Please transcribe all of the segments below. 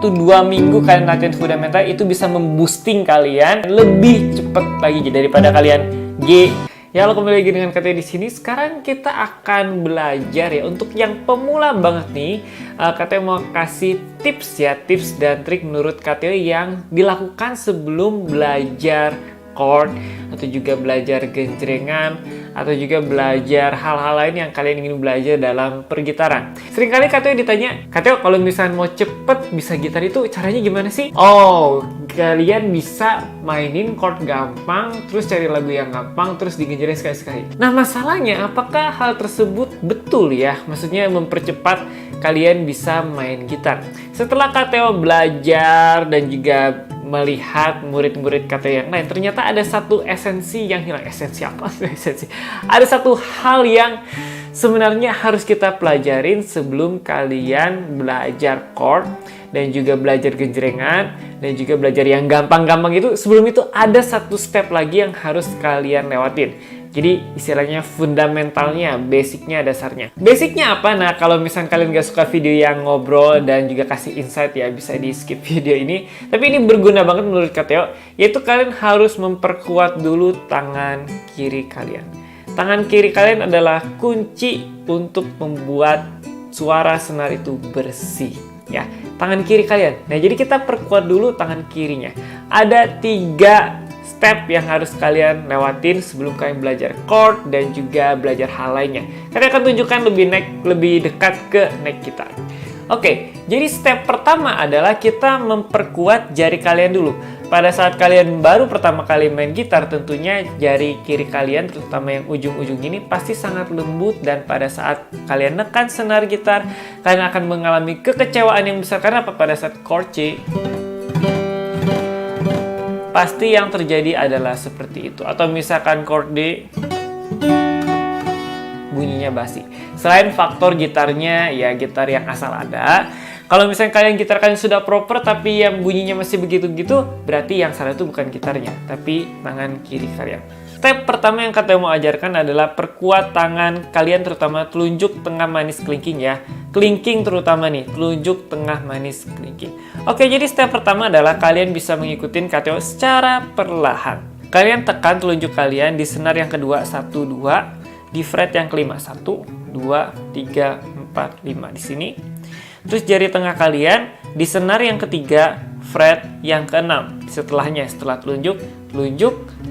1-2 minggu kalian latihan fundamental itu bisa memboosting kalian lebih cepat lagi daripada kalian G. Ya, lo kembali lagi dengan Kateo di sini. Sekarang kita akan belajar ya untuk yang pemula banget nih. Kateo mau kasih tips dan trik menurut Kateo yang dilakukan sebelum belajar chord atau juga belajar genjrengan atau juga belajar hal-hal lain yang kalian ingin belajar dalam pergitaran. Seringkali Kateo ditanya, Kateo kalau misalnya mau cepet bisa gitar itu caranya gimana sih? Oh, kalian bisa mainin chord gampang, terus cari lagu yang gampang, terus digenjreng sekali-sekali. Nah, masalahnya apakah hal tersebut betul ya? Maksudnya mempercepat kalian bisa main gitar. Setelah Kateo belajar dan juga melihat murid-murid Kateo yang lain, ternyata ada satu esensi yang hilang. Esensi apa? Esensi. Ada satu hal yang sebenarnya harus kita pelajarin sebelum kalian belajar chord dan juga belajar genjrengan dan juga belajar yang gampang-gampang itu. Sebelum itu ada satu step lagi yang harus kalian lewatin. Jadi istilahnya fundamentalnya, basicnya, dasarnya. Basicnya apa? Nah, kalau misalnya kalian gak suka video yang ngobrol dan juga kasih insight ya, bisa di skip video ini. Tapi ini berguna banget menurut Kateo, yaitu kalian harus memperkuat dulu tangan kiri kalian. Tangan kiri kalian adalah kunci untuk membuat suara senar itu bersih. Ya, tangan kiri kalian. Nah, jadi kita perkuat dulu tangan kirinya. Ada 3 step yang harus kalian lewatin sebelum kalian belajar chord dan juga belajar hal lainnya. Kalian akan tunjukkan lebih dekat ke neck gitar. Oke, jadi step pertama adalah kita memperkuat jari kalian dulu. Pada saat kalian baru pertama kali main gitar, tentunya jari kiri kalian, terutama yang ujung-ujung ini, pasti sangat lembut. Dan pada saat kalian nekan senar gitar, kalian akan mengalami kekecewaan yang besar. Karena apa? Pada saat chord C, pasti yang terjadi adalah seperti itu. Atau misalkan chord D, bunyinya basi. Selain faktor gitarnya, ya gitar yang asal ada. Kalau misalnya gitar kalian sudah proper tapi yang bunyinya masih begitu-begitu, berarti yang salah itu bukan gitarnya, tapi tangan kiri kalian. Step pertama yang Kateo mau ajarkan adalah perkuat tangan kalian, terutama telunjuk tengah manis kelingking ya. Kelingking terutama nih, telunjuk tengah manis kelingking. Oke, jadi step pertama adalah kalian bisa mengikuti Kateo secara perlahan. Kalian tekan telunjuk kalian di senar yang kedua 1, 2, di fret yang kelima 1, 2, 3, 4, 5 di sini. Terus jari tengah kalian di senar yang ketiga fret yang ke-6. Setelahnya, setelah telunjuk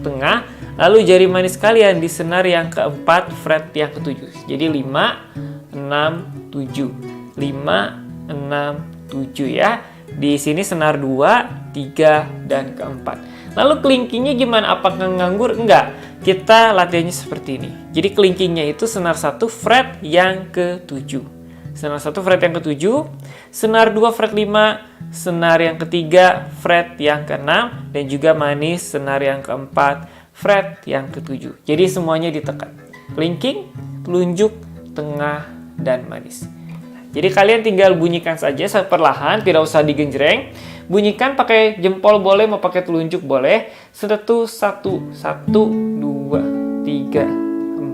tengah, lalu jari manis kalian di senar yang keempat fret yang ke-7. Jadi 5, 6, 7. 5, 6, 7 ya. Di sini senar 2, 3, dan keempat. Lalu kelingkingnya gimana? Apakah nganggur? Enggak. Kita latihannya seperti ini. Jadi kelingkingnya itu senar 1 fret yang ke-7. Senar 1 fret yang ke-7, senar 2 fret 5, senar yang ketiga fret yang ke-6, dan juga manis senar yang keempat fret yang ke-7. Jadi semuanya ditekan. Kelingking, telunjuk, tengah, dan manis. Jadi kalian tinggal bunyikan saja perlahan, tidak usah digenjreng. Bunyikan pakai jempol boleh, mau pakai telunjuk boleh. 1, 1, 1, 2, 3,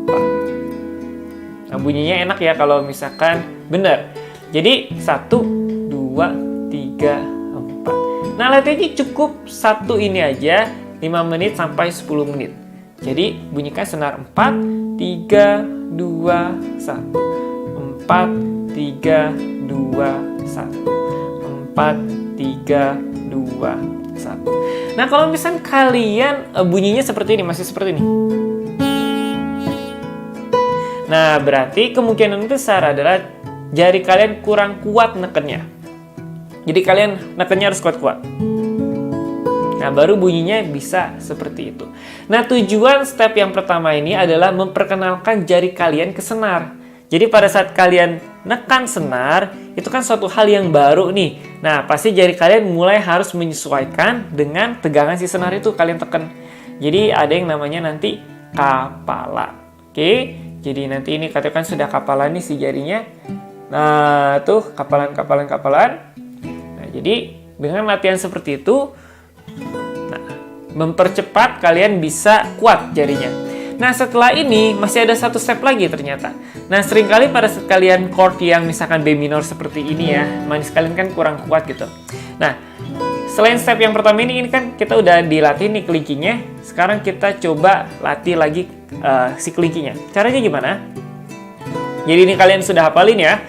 4. Nah, bunyinya enak ya kalau misalkan benar. Jadi 1, 2, 3, 4. Nah, latihannya cukup satu ini aja, 5 menit sampai 10 menit. Jadi bunyikan senar 4, 3, 2, 1. 4, 3, 2, 1. 4, 3, 2, 1. Nah, kalau misalnya kalian bunyinya seperti ini, masih seperti ini. Nah, berarti kemungkinan besar adalah jari kalian kurang kuat nekennya. Jadi kalian nekennya harus kuat-kuat. Nah, baru bunyinya bisa seperti itu. Nah, tujuan step yang pertama ini adalah memperkenalkan jari kalian ke senar. Jadi pada saat kalian nekan senar, itu kan suatu hal yang baru nih. Nah, pasti jari kalian mulai harus menyesuaikan dengan tegangan si senar itu kalian tekan. Jadi ada yang namanya nanti kapala. Oke? Jadi nanti ini katakan sudah kapalan nih si jarinya. Nah, tuh kapalan. Nah, jadi dengan latihan seperti itu, nah, mempercepat kalian bisa kuat jarinya. Nah, setelah ini masih ada satu step lagi ternyata. Nah, seringkali pada saat kalian chord yang misalkan B minor seperti ini ya, manis kalian kan kurang kuat gitu. Nah, selain step yang pertama ini kan kita udah dilatih nih kelingkingnya. Sekarang kita coba latih lagi si kelingkingnya. Caranya gimana? Jadi ini kalian sudah hafalin ya.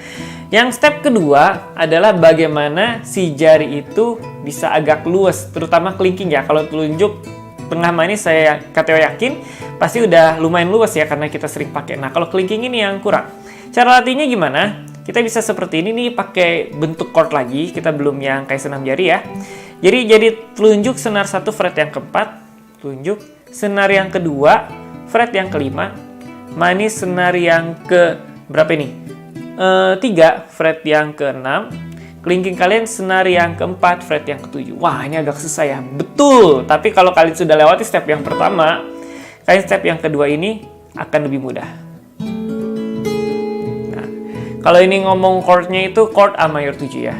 Yang step kedua adalah bagaimana si jari itu bisa agak luas, terutama kelingking ya. Kalau telunjuk tengah manis saya Kateo yakin pasti udah lumayan luas ya karena kita sering pakai. Nah, kalau kelingking ini yang kurang. Cara latihnya gimana? Kita bisa seperti ini nih, pakai bentuk chord lagi. Kita belum yang kayak senam jari ya. Jadi telunjuk senar 1 fret yang keempat, telunjuk senar yang kedua, fret yang kelima, manis senar yang ke berapa ini? 3 fret yang ke-6, kelingking kalian senar yang ke-4 fret yang ke-7. Wah, ini agak susah ya. Betul, tapi kalau kalian sudah lewati step yang pertama, kalian step yang kedua ini akan lebih mudah. Nah, kalau ini ngomong chordnya itu chord A mayor 7 ya.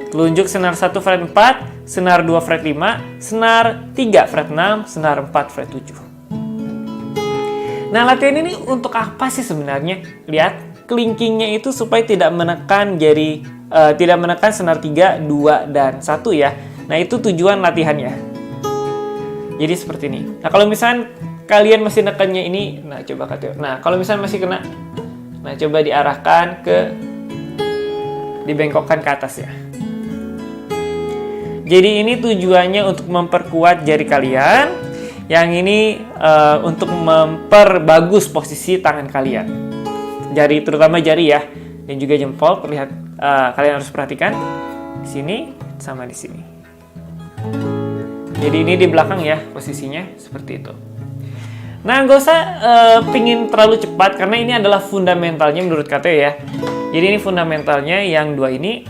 Telunjuk senar 1 fret 4, senar 2 fret 5, senar 3 fret 6, senar 4 fret 7. Nah, latihan ini untuk apa sih sebenarnya? Lihat, kelingkingnya itu supaya tidak menekan jari, tidak menekan senar 3, 2, dan 1 ya. Nah, itu tujuan latihannya. Jadi seperti ini. Nah, kalau misalnya kalian masih nekannya ini, nah coba Kateo. Nah, kalau misalnya masih kena, nah coba diarahkan dibengkokkan ke atas ya. Jadi ini tujuannya untuk memperkuat jari kalian. Yang ini untuk memperbagus posisi tangan kalian. Jari, terutama jari ya, dan juga jempol. Terlihat, kalian harus perhatikan di sini sama di sini. Jadi ini di belakang ya posisinya seperti itu. Nah, nggak usah pingin terlalu cepat karena ini adalah fundamentalnya menurut Kateo ya. Jadi ini fundamentalnya yang dua ini.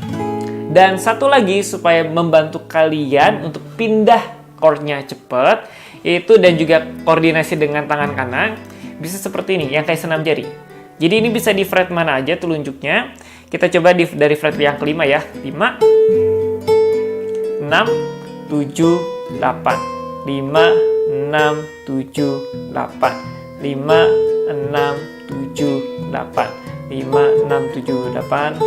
Dan satu lagi supaya membantu kalian untuk pindah chordnya cepat, yaitu dan juga koordinasi dengan tangan kanan, bisa seperti ini, yang kayak senam jari. Jadi ini bisa di fret mana aja telunjuknya. Kita coba dari fret yang kelima ya. 5, 6, 7, 8. 5, 6, 7, 8. 5, 6, 7, 8. 5, 6, 7, 8.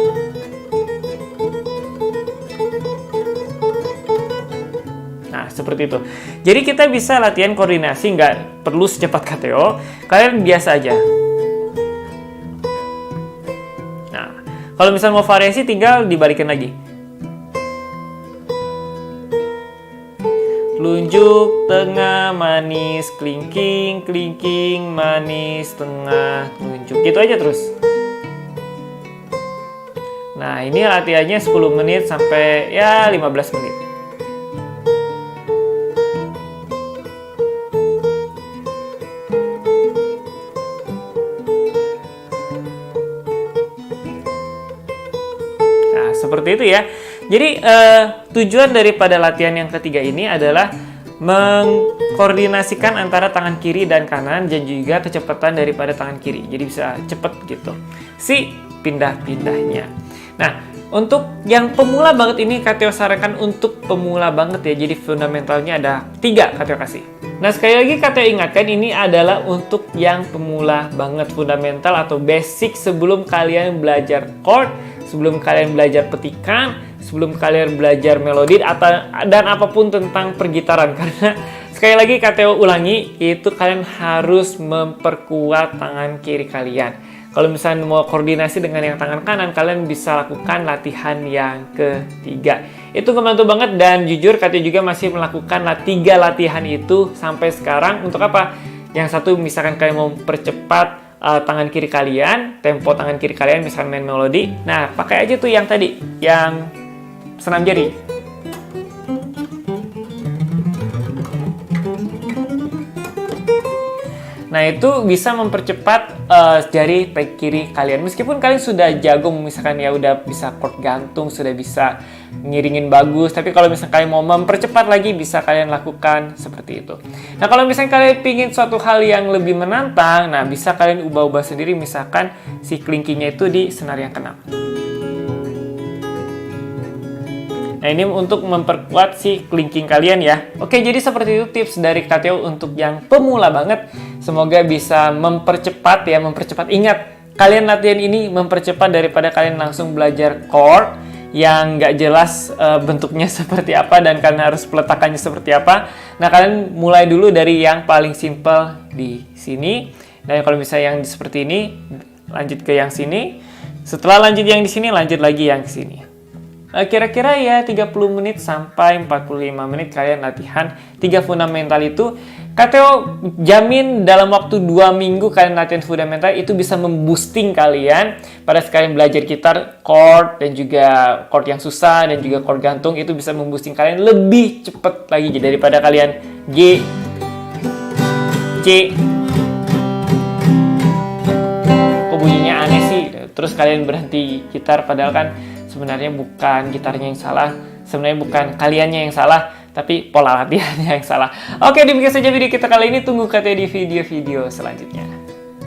Nah, seperti itu. Jadi kita bisa latihan koordinasi, nggak perlu secepat Kateo. Kalian biasa aja. Nah, kalau misalnya mau variasi tinggal dibalikin lagi. Telunjuk, tengah, manis, kelingking, kelingking, manis, tengah, telunjuk. Gitu aja terus. Nah, ini latihannya 10 menit sampai ya 15 menit. Seperti itu ya. Jadi tujuan daripada latihan yang ketiga ini adalah mengkoordinasikan antara tangan kiri dan kanan dan juga kecepatan daripada tangan kiri. Jadi bisa cepet gitu si pindah-pindahnya. Nah, untuk yang pemula banget ini Kateo sarankan untuk pemula banget ya. Jadi fundamentalnya ada 3 Kateo kasih. Nah, sekali lagi Kateo ingatkan ini adalah untuk yang pemula banget, fundamental atau basic sebelum kalian belajar chord, sebelum kalian belajar petikan, sebelum kalian belajar melodi dan apapun tentang pergitaran. Karena sekali lagi Kateo ulangi, itu kalian harus memperkuat tangan kiri kalian. Kalau misalnya mau koordinasi dengan yang tangan kanan, kalian bisa lakukan latihan yang ketiga. Itu membantu banget dan jujur Kateo juga masih melakukan 3 latihan itu sampai sekarang. Untuk apa? Yang satu misalkan kalian mau percepat tangan kiri kalian, tempo tangan kiri kalian misalnya main melodi. Nah, pakai aja tuh yang tadi, yang senam jari. Nah, itu bisa mempercepat jari kiri kalian. Meskipun kalian sudah jago, misalkan ya udah bisa chord gantung, sudah bisa ngiringin bagus. Tapi kalau misalkan kalian mau mempercepat lagi, bisa kalian lakukan seperti itu. Nah, kalau misalkan kalian pingin suatu hal yang lebih menantang, nah bisa kalian ubah-ubah sendiri. Misalkan si kelingkingnya itu di senar yang ke-6. Nah, ini untuk memperkuat si kelingking kalian ya. Oke, jadi seperti itu tips dari Kateo untuk yang pemula banget. Semoga bisa mempercepat ya, mempercepat. Ingat, kalian latihan ini mempercepat daripada kalian langsung belajar chord yang nggak jelas bentuknya seperti apa dan kalian harus peletakannya seperti apa. Nah, kalian mulai dulu dari yang paling simple di sini. Dan kalau misalnya yang seperti ini, lanjut ke yang sini. Setelah lanjut yang di sini, lanjut lagi yang ke sini. Kira-kira ya 30 menit sampai 45 menit kalian latihan 3 fundamental itu. KTO jamin dalam waktu 2 minggu kalian latihan fundamental itu bisa memboosting kalian pada sekalian belajar gitar, chord, dan juga chord yang susah, dan juga chord gantung. Itu bisa memboosting kalian lebih cepat lagi daripada kalian G, C. Kok bunyinya aneh sih? Terus kalian berhenti gitar, padahal kan sebenarnya bukan gitarnya yang salah, sebenarnya bukan kaliannya yang salah, tapi pola latihannya yang salah. Oke, demikian saja video kita kali ini. Tunggu KTO di video-video selanjutnya.